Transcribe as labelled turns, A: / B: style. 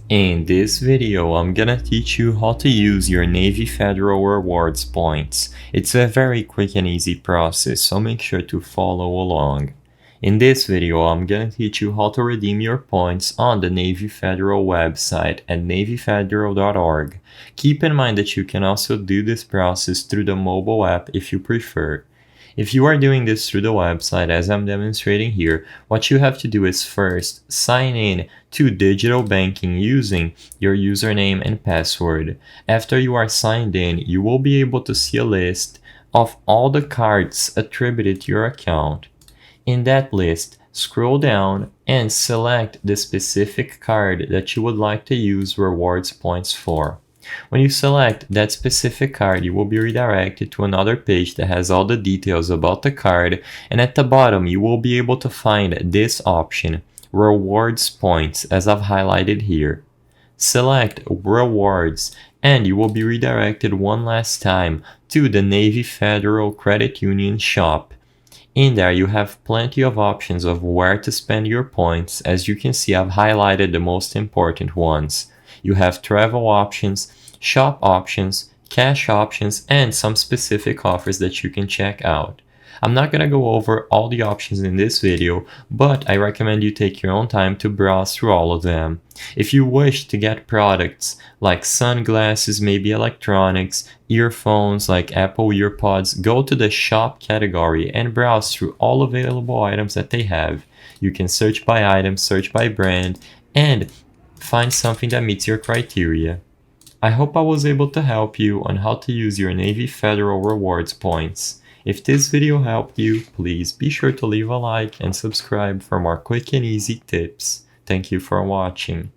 A: In this video, I'm gonna teach you how to use your Navy Federal Rewards points. It's a very quick and easy process, so make sure to follow along. In this video, I'm gonna teach you how to redeem your points on the Navy Federal website at navyfederal.org. Keep in mind that you can also do this process through the mobile app if you prefer. If you are doing this through the website as I'm demonstrating here, what you have to do is first sign in to digital banking using your username and password. After you are signed in, you will be able to see a list of all the cards attributed to your account. In that list, scroll down and select the specific card that you would like to use rewards points for. When you select that specific card, you will be redirected to another page that has all the details about the card, and at the bottom you will be able to find this option, Rewards Points, as I've highlighted here. Select Rewards and you will be redirected one last time to the Navy Federal Credit Union shop. In there you have plenty of options of where to spend your points. As you can see, I've highlighted the most important ones. You have travel options, shop options, cash options, and some specific offers that you can check out. I'm not going to go over all the options in this video, but I recommend you take your own time to browse through all of them. If you wish to get products like sunglasses, maybe electronics, earphones like Apple EarPods, go to the shop category and browse through all available items that they have. You can search by item, search by brand, and find something that meets your criteria. I hope I was able to help you on how to use your Navy Federal Rewards points. If this video helped you, please be sure to leave a like and subscribe for more quick and easy tips. Thank you for watching.